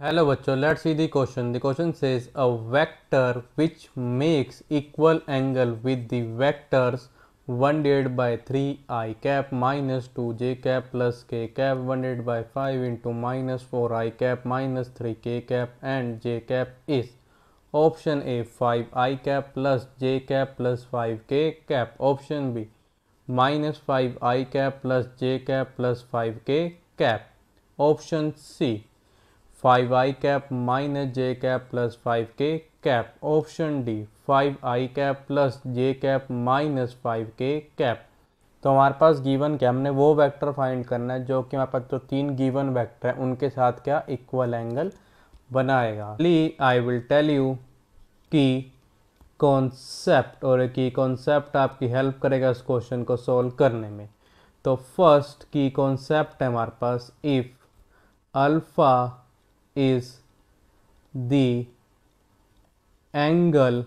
Hello bachcho, let's see the question. The question says a vector which makes equal angle with the vectors 1 divided by 3 I cap minus 2 j cap plus k cap 1 divided by 5 into minus 4 I cap minus 3 k cap and j cap is option A 5 I cap plus j cap plus 5 k cap, option B minus 5 I cap plus j cap plus 5 k cap, option C 5 I cap minus j cap plus 5k cap, option D 5 I cap plus j cap minus 5k cap। तो हमारे पास given क्या, हमने वो vector find करना है जो कि हमारे पास जो तीन गिवन वेक्टर है उनके साथ क्या इक्वल एंगल बनाएगा। आई विल टेल यू कि कॉन्सेप्ट और की कॉन्सेप्ट आपकी हेल्प करेगा इस क्वेश्चन को सॉल्व करने में। तो फर्स्ट की कॉन्सेप्ट है हमारे पास, if alpha is the angle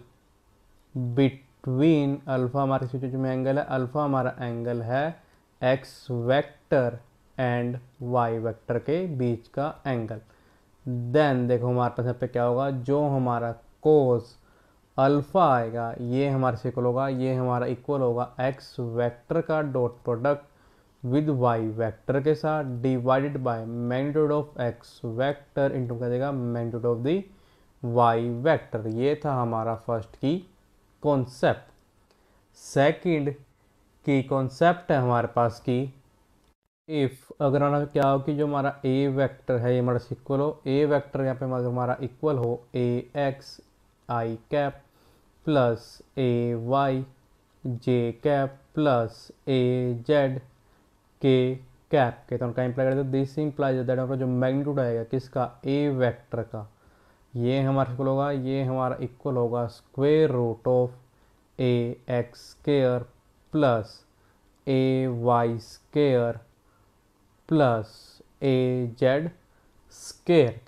between alpha हमारे सिचुएशन में एंगल है, अल्फा हमारा एंगल है X vector and Y vector के बीच का एंगल। देन देखो हमारे पास यहाँ पे क्या होगा, जो हमारा कोस अल्फा आएगा ये हमारे से इक्वल होगा, ये हमारा इक्वल होगा एक्स वेक्टर का dot product with Y vector के साथ divided by magnitude of X vector into क्या देगा magnitude of the Y vector. ये था हमारा फर्स्ट की कॉन्सेप्ट। सेकंड की कॉन्सेप्ट है हमारे पास की, इफ अगर हमारा क्या हो कि जो हमारा ए वेक्टर है ये हमारा इक्वल हो, ए वेक्टर यहाँ पे हमारा इक्वल हो ए x I cap plus a Y J cap plus a Z K cap के, तो उनका इंप्लाई करते हैं दिस इंप्लाइज दैट हमारा जो मैग्नीट्यूड आएगा किसका ए वेक्टर का, ये हमारा इक्वल होगा, ये हमारा इक्वल होगा square root of a X square plus a Y square plus a Z square.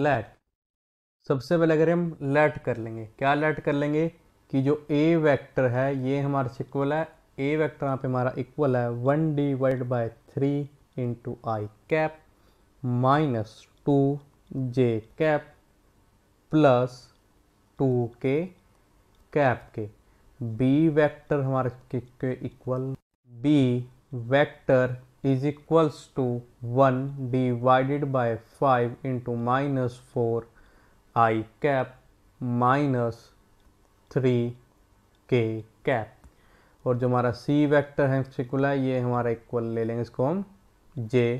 Let सबसे पहले अगर हम लेट कर लेंगे, क्या लेट कर लेंगे कि जो ए वेक्टर है ये हमारा इक्वल है, ए वेक्टर यहाँ पे हमारा इक्वल है 1 divide by 3 into I cap minus 2 J cap plus 2 K cap के। बी वेक्टर हमारे के equal, B vector is equals to 1 divided by 5 into minus 4 I cap minus 3 K cap. और जो हमारा सी वेक्टर है equal है, ये हमारा इक्वल ले लेंगे इसको हम जे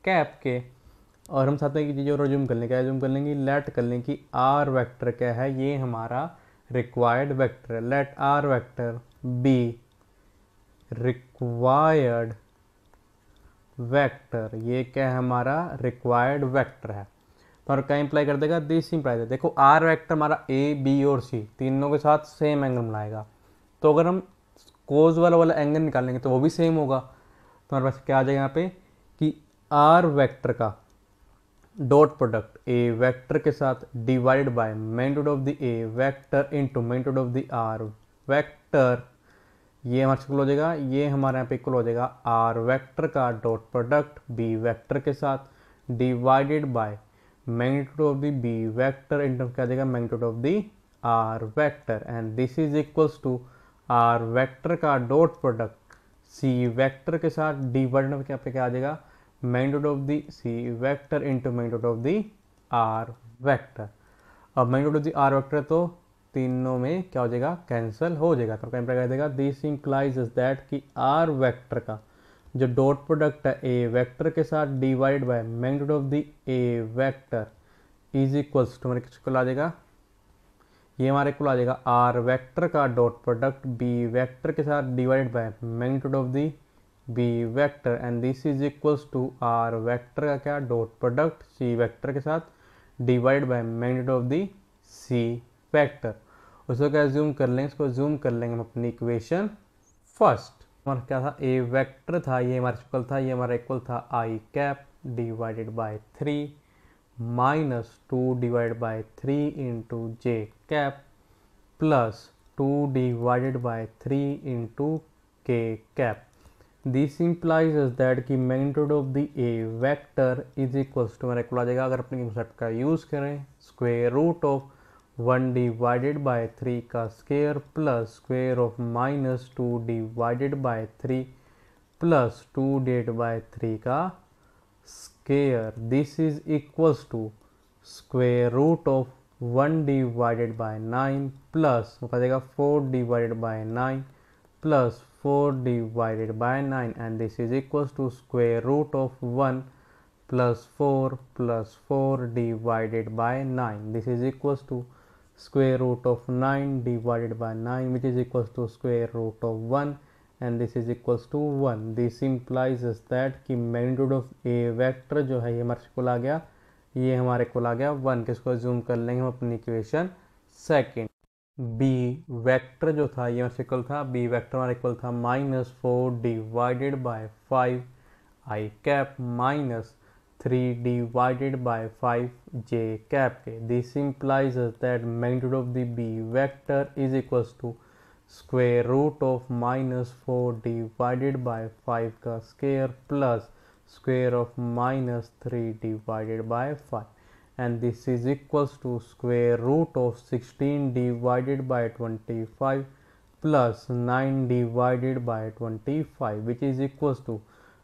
कैप के। और हम चाहते हैं कि चीज़ों रिज्यूम कर लें, क्या रिज्यूम कर लेंगे, लेट कर लें कि आर वेक्टर क्या है, ये हमारा रिक्वायर्ड वेक्टर है। Let R vector be required vector, ये क्या है हमारा रिक्वायर्ड वेक्टर है। तो और क्या इंप्लाई कर देगा, दिस इंप्लाई, देखो आर वेक्टर हमारा ए बी और सी तीनों के साथ सेम एंगल बनाएगा, तो अगर हम कोज वाला एंगल निकालेंगे तो वो भी सेम होगा। तो हमारे पास क्या आ जाएगा यहाँ पे कि आर वेक्टर का डॉट प्रोडक्ट ए वेक्टर के साथ divided by magnitude of the A vector into magnitude of the R vector, ये हमारे इक्वल हो जाएगा, ये हमारे यहाँ पे इक्वल हो जाएगा आर वेक्टर का डॉट प्रोडक्ट बी वेक्टर के साथ divided by magnitude of the B vector into क्या जाएगा magnitude of the R vector, and this is equals to R vector का डॉट प्रोडक्ट सी वेक्टर के साथ डिवाइडेड क्या पे क्या आ जाएगा magnitude of the C vector into magnitude of the R vector. अब magnitude of the R vector तो तीनों में क्या हो जाएगा कैंसिल हो जाएगा, तो क्या कर देगा दिस इंप्लाइज दैट कि आर वेक्टर का जो डॉट प्रोडक्ट है ए वेक्टर के साथ divide by magnitude of the A vector is equals to हमारे किसको आ जाएगा, ये हमारे इक्वल आ जाएगा आर वेक्टर का डॉट प्रोडक्ट बी वेक्टर के साथ divided by magnitude of the B vector, and this is equals to R vector का क्या डॉट प्रोडक्ट सी वेक्टर के साथ divide by magnitude of the C vector. उसको क्या zoom कर लेंगे, इसको जूम कर लेंगे हम अपनी इक्वेशन फर्स्ट। हमारा क्या था ए वेक्टर था, ये हमारा इक्वल था, ये हमारा इक्वल था I cap divided by 3 minus 2 divide by 3 into J cap plus 2 divided by 3 into K cap. This implies us that कि magnitude of the a vector is equals to हमारा equal आ जाएगा, अगर अपने कंसेप्ट का use करें, square root of 1 divided by 3 का square plus square of -2 divided by 3 plus 2 divided by 3 का square. This is equals to square root of 1 divided by 9 plus हो जाएगा 4 divided by 9 plus 4 divided by 9, and this is equals to square root of 1 plus 4 divided by 9. This is equals to square root of 9 divided by 9, which is equals to square root of 1, and this is equals to 1. This implies us that कि magnitude of a vector जो है ये हमारे को आ गया, ये हमारे को आ गया 1. किसको जूम कर लेंगे हम अपनी इक्वेशन सेकेंड. बी वेक्टर जो था ये हमारे इक्वल था, बी वेक्टर हमारा इक्वल था -4 divided by 5 I cap minus 3 divided by 5 J cap के. This implies that magnitude of the B vector is equals to square root of -4 divided by 5 का square plus square of -3 divided by 5, and this is equals to square root of 16 divided by 25 plus 9 divided by 25, which is equals to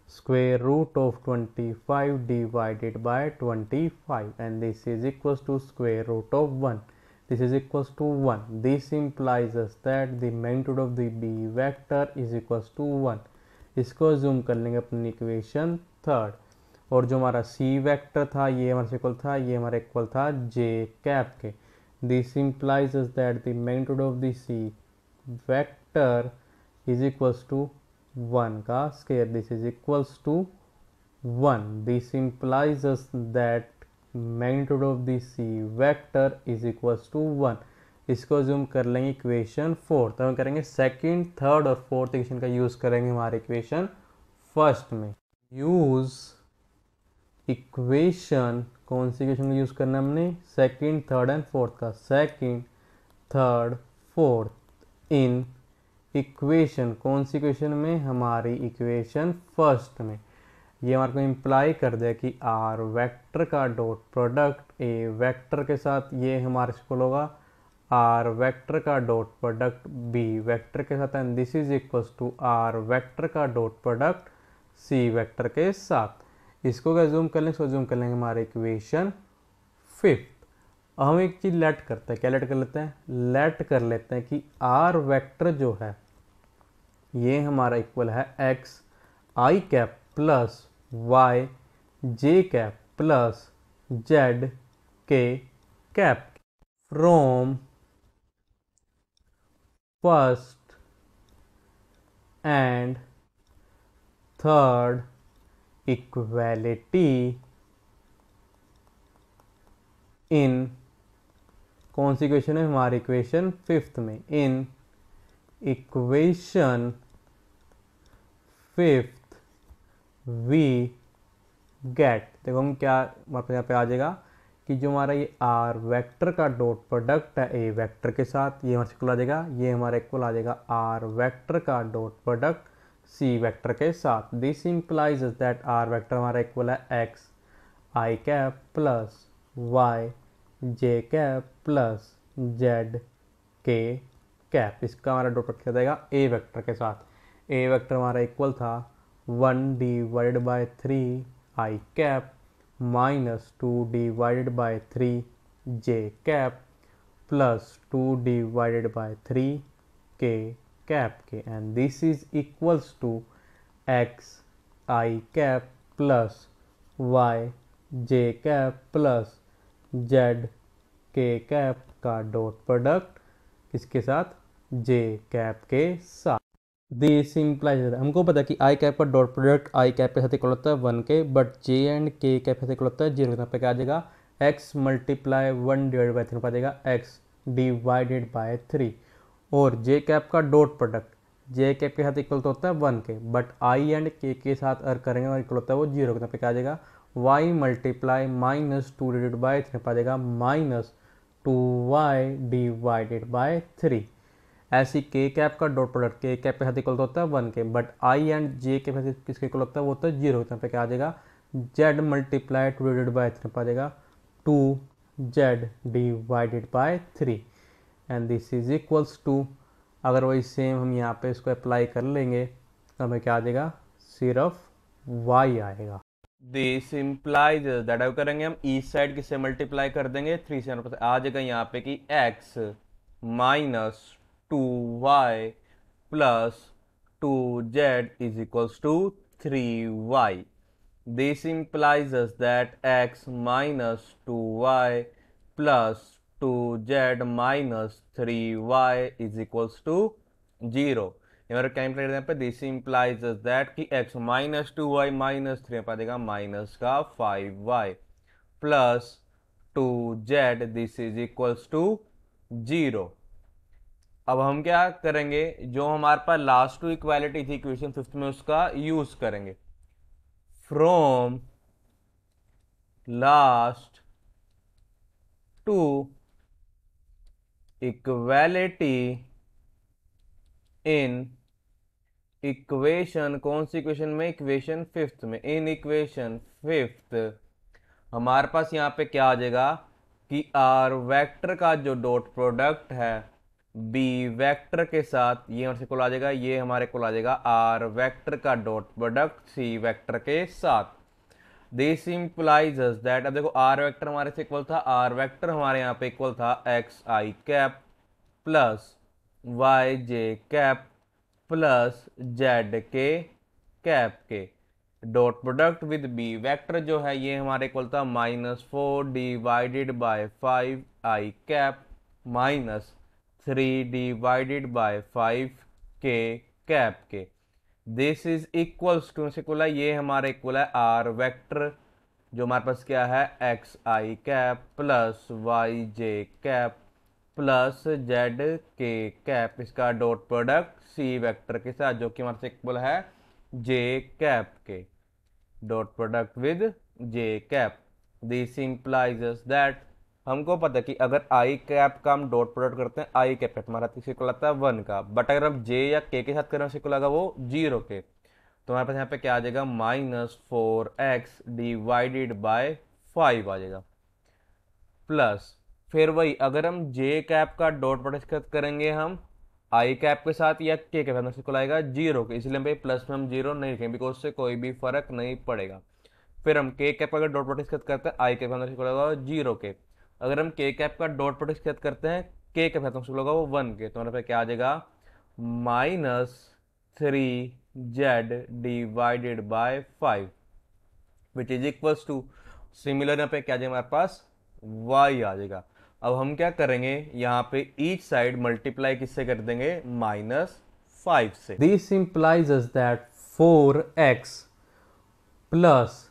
square root of 25 divided by 25, and this is equals to square root of 1. This is equals to 1. This implies us that the magnitude of the b vector is equals to 1. इसको zoom कर लेंगे अपनी equation third. और जो हमारा C vector था ये हमारे इक्वल था, ये हमारा इक्वल था जे कैप के. This implies us that the magnitude of the c vector is equals to 1 का square. This is equals to 1. This implies us that magnitude of the c vector is equals to 1. इसको zoom कर लेंगे equation fourth. हम करेंगे second, third और fourth equation का use करेंगे हमारे इक्वेशन फर्स्ट में. यूज इक्वेशन, कौन सी इक्वेशन का यूज़ करना है हमने, सेकंड, थर्ड एंड फोर्थ का. Second, third, fourth in equation, कौन सी इक्वेशन में, हमारी इक्वेशन फर्स्ट में. ये हमारे को इम्प्लाई कर दे कि आर वेक्टर का डॉट प्रोडक्ट ए वेक्टर के साथ ये हमारे स्कूल होगा आर वेक्टर का डॉट प्रोडक्ट बी वेक्टर के साथ, and this is equals to R vector का डॉट प्रोडक्ट सी वेक्टर के साथ. इसको क्या जूम कर लेंगे, इसको जूम कर लेंगे हमारे इक्वेशन फिफ्थ. हम एक चीज लेट करते हैं, क्या लेट कर लेते हैं, लेट कर लेते हैं कि आर वेक्टर जो है ये हमारा इक्वल है X I cap plus Y J cap plus Z K cap from first and third equality in, कौन सी इक्वेशन है, हमारी इक्वेशन फिफ्थ में. In equation fifth we get, देखो हम क्या यहाँ पे आ जाएगा कि जो हमारा ये आर वेक्टर का डॉट प्रोडक्ट है ए वेक्टर के साथ, ये हमारे इक्वल आ जाएगा, ये हमारा इक्वल आ जाएगा आर वेक्टर का डॉट प्रोडक्ट सी वेक्टर के साथ. This implies that R vector हमारा इक्वल है X I cap plus Y J cap plus Z K cap. इसका हमारा डॉट प्रोडक्ट जाएगा ए वेक्टर के साथ. ए वेक्टर हमारा इक्वल था 1 divided by 3 I cap minus 2 divided by 3 J cap plus 2 divided by 3 K cap के, and this is equals to X I cap plus Y J cap plus Z K cap का dot product किसके साथ, जे cap के साथ. This implies, हमको पता है कि आई कैप का डॉट प्रोडक्ट आई कैप के साथ इक्वल होता है 1 के, बट जे एंड के कैप के साथ इक्वल होता है 0. यहाँ पे क्या आ जाएगा, एक्स मल्टीप्लाई 1 डिवाइडेड बाई 3 आ जाएगा एक्स डिवाइडेड बाय 3. और जे कैप का डॉट प्रोडक्ट जे कैप के साथ इक्वल तो होता है 1 के, बट आई एंड के साथ अगर करेंगे और इक्वल होता है वो 0 के. यहाँ पे क्या आ जाएगा, वाई मल्टीप्लाई -2 डिवाइडेड बाय 3 आ जाएगा -2y डिवाइडेड बाय 3. ऐसी के कैप का डॉट प्रोडक्ट के कैप के साथ इक्वल होता है 1 के, बट आई एंड जे के साथ किसके इक्वल होता है, वो होता है 0। यहाँ पे क्या आ जाएगा, जेड मल्टीप्लाई 2 डिवाइडेड बाई 3 आ जाएगा 2z divided by 3 and this is equals to, अगर वही सेम हम यहाँ पे इसको अप्लाई कर लेंगे तो हमें क्या आ जाएगा, सिर्फ y आएगा। दिस इम्प्लाइज दैट अब करेंगे हम ईस्ट साइड किससे मल्टीप्लाई कर देंगे 3 से, आ जाएगा यहाँ पे कि x minus 2y plus 2z is equals to 3y। This implies that x minus 2y plus 2z minus 3y is equals to 0। यहाँ कैलकुलेट यहाँ पे दिस इम्प्लाइज दैट कि x माइनस 2y माइनस 3 पा देगा माइनस का 5y plus 2z this is equals to 0। अब हम क्या करेंगे, जो हमारे पास लास्ट टू इक्वालिटी थी इक्वेशन 5 में उसका यूज करेंगे। From last two equality in equation, कौन सी इक्वेशन में, इक्वेशन 5 में, इन इक्वेशन 5 हमारे पास यहाँ पे क्या आ जाएगा कि आर वेक्टर का जो डॉट प्रोडक्ट है बी वेक्टर के साथ, ये हमारे को आ जाएगा, ये हमारे को आ जाएगा आर वेक्टर का डॉट प्रोडक्ट सी वेक्टर के साथ। दिस इंप्लाइज दैट, अब देखो आर वेक्टर हमारे से इक्वल था, आर वेक्टर हमारे यहाँ पे इक्वल था X I cap plus Y J cap plus Z K cap के dot product with B vector जो है ये हमारे इक्वल था -4 divided by 5 I cap minus 3 divided by 5 K cap के। दिस इज इक्वल्स टू से equal है, ये हमारे इक्वल है आर वेक्टर जो हमारे पास क्या है X I cap plus Y J cap plus Z K cap, इसका डॉट प्रोडक्ट सी वेक्टर के साथ जो कि हमारे से इक्वल है जे कैप के dot product with J cap. This implies that, हमको पता है कि अगर आई कैप का हम डॉट प्रोडक्ट करते हैं आई कैप हमारा किसी को लगता है 1 का, बट अगर हम जे या के साथ करें उसी को लगा वो 0 के, तो हमारे पास यहाँ पे क्या आ जाएगा -4x डिवाइडेड बाय 5 आ जाएगा प्लस, फिर वही अगर हम जे कैप का डॉट प्रोडक्ट करेंगे हम आई कैप के साथ या के कैप से को आएगा 0 के, इसलिए हम प्लस में हम 0 नहीं लिखेंगे बिकॉज उससे कोई भी फर्क नहीं पड़ेगा। फिर हम के कैप का अगर डॉट प्रोडक्ट करते हैं आई कैप से को लगा 0 के, अगर हम के कैप का डॉट प्रोडक्ट करते हैं के कैप से लगा वो 1 के, तो हमारे पे क्या आ जाएगा -3z divided by 5 which is equals to, similar यहाँ पे क्या जाएगा हमारे पास y आ जाएगा। अब हम क्या करेंगे, यहाँ पे ईच साइड मल्टीप्लाई किससे कर देंगे -5 से। This implies that 4x plus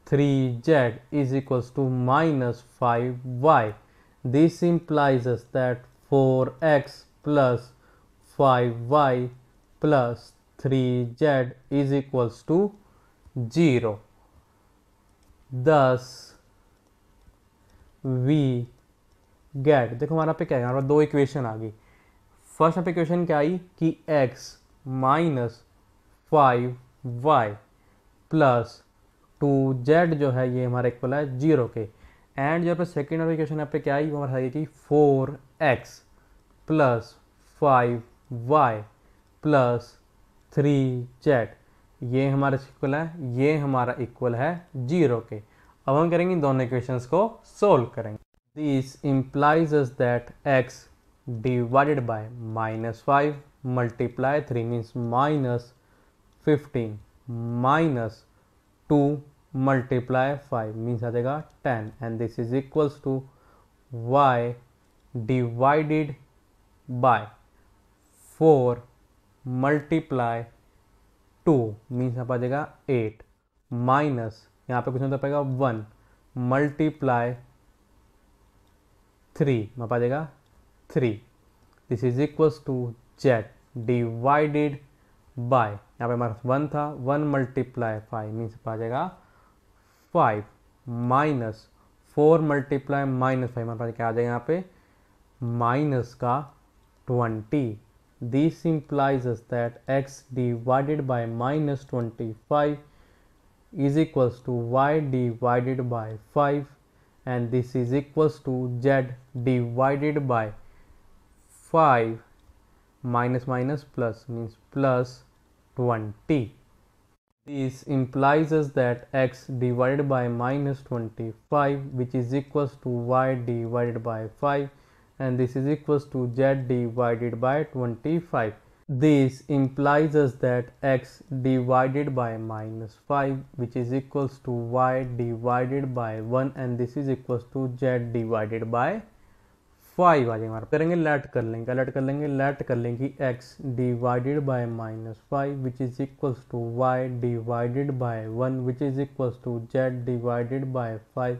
3z is equals to -5y. This implies that 4x plus 5y plus 3z is equals to 0. Thus we get, देखो हमारा पे क्या है, हमारा दो इक्वेशन आ गई। फर्स्ट यहाँ पे इक्वेशन क्या आई कि x minus 5y plus 2z जो है ये हमारा इक्वल है 0 के, एंड जो पे सेकेंड वाली इक्वेशन यहाँ पे क्या आई वो हमारा है कि 4x plus 5y plus 3z ये हमारा इक्वल है, ये हमारा इक्वल है 0 के। अब हम करेंगे इन दोनों इक्वेशंस को सोल्व करेंगे। This implies that x divided by -5 multiply 3 means -15 minus 2 multiply 5 means आ जाएगा 10 and this is equals to y divided by 4 multiply 2 means यहाँ पर आ जाएगा 8 माइनस यहाँ पे कुछ नहीं पाएगा 1 मल्टीप्लाई 3 यहाँ पर आ जाएगा 3, this is equals to z divided by, यहाँ पे हमारा 1 था 1 मल्टीप्लाई 5 मीन्स आ जाएगा 5 माइनस 4 मल्टीप्लाई -5 हमारे पास क्या आ जाएगा यहाँ पे माइनस का 20 This implies us that x divided by minus 25 is equals to y divided by 5, and this is equals to z divided by 5 minus minus plus means plus 20. This implies us that x divided by minus 25, which is equals to y divided by 5, and this is equals to z divided by 25. This implies us that x divided by minus 5, which is equals to y divided by 1, and this is equals to z divided by 5 आ जाएगा हमारा। करेंगे late कर लेंगे x divided by minus 5 which is equals to y divided by 1 which is equals to z divided by 5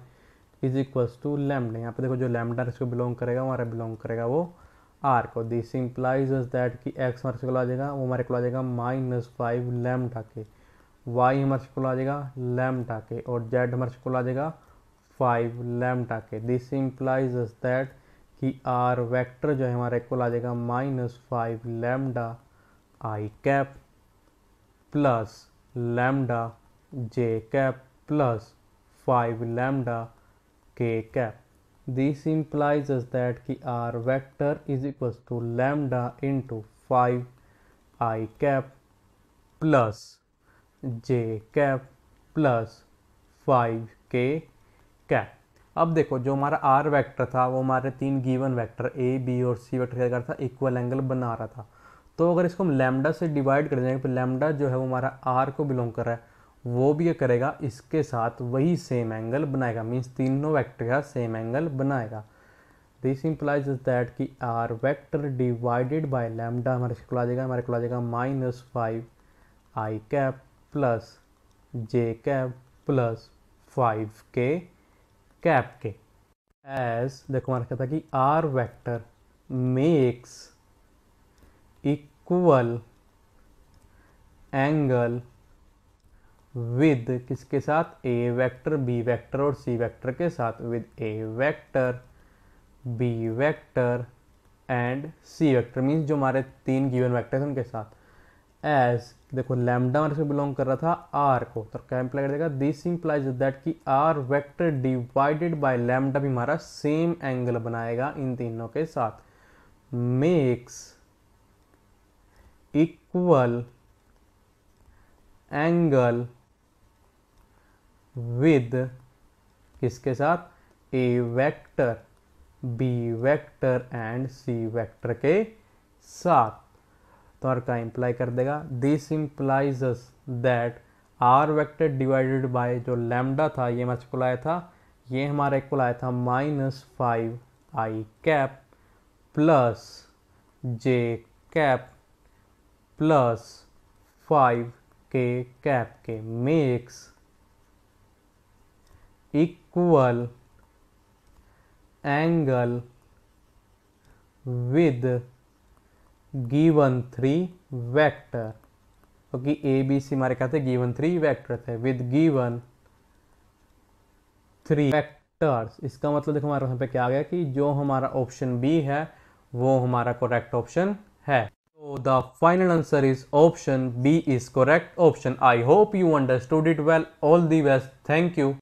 is equals to lambda. यहाँ पे देखो जो lambda इसको बिलोंग करेगा हमारा बिलोंग करेगा वो r को। दिस इंप्लाइज अस दैट कि x हमारे को आ जाएगा वो हमारे को आ जाएगा -5 लैम्डा के, y हमारे को आ जाएगा लैम्डा के, और z हमारे को आ जाएगा 5 lambda K. This implies us that कि आर वेक्टर जो है हमारे को आ जाएगा -5 lambda I cap plus lambda J cap plus 5 lambda K cap. This implies us that कि R vector is equals to lambda into 5 I cap plus J cap plus 5 K cap. अब देखो जो हमारा आर वेक्टर था वो हमारे 3 given vector A B और C vector क्या कर रहा था, इक्वल एंगल बना रहा था। तो अगर इसको हम लैम्डा से डिवाइड कर देंगे तो लैम्डा जो है वो हमारा आर को बिलोंग कर रहा है, वो भी ये करेगा इसके साथ वही सेम एंगल बनाएगा, मीन्स तीनों वेक्टर का सेम एंगल बनाएगा। दिस इंप्लाइज दैट कि R vector divided by lambda हमारे को आ जाएगा -5 I cap plus J cap plus 5 K cap के। एज देखो हमारा कहता है कि R vector makes equal angle with किसके साथ, ए वेक्टर बी वेक्टर और सी वेक्टर के साथ, with A vector B vector and C vector, means जो हमारे 3 गिवन वेक्टर हैं उनके साथ। एज देखो लैम्डा हमारे से बिलोंग कर रहा था आर को, तो क्या इंप्लाई कर देगा, दिस इंप्लाइज दैट कि R vector divided by lambda भी हमारा सेम एंगल बनाएगा इन तीनों के साथ। मेक्स इक्वल एंगल विद किसके साथ, A vector B vector and C vector के साथ। तो आर का इंप्लाई कर देगा, this implies us that R vector divided by जो लैम्डा था ये हमारे को आया था, ये हमारे को आया था -5 I cap plus J cap plus 5 K cap के। Makes equal angle with given 3 vector, क्योंकि ए बी सी हमारे क्या थे, गिवन 3 वेक्टर थे, विद गिवन 3 वेक्टर्स। इसका मतलब देखो हमारे यहाँ पे क्या आ गया कि जो हमारा ऑप्शन बी है वो हमारा करेक्ट ऑप्शन है। So the final answer is option B is correct option. I hope you understood it well. All the best. Thank you.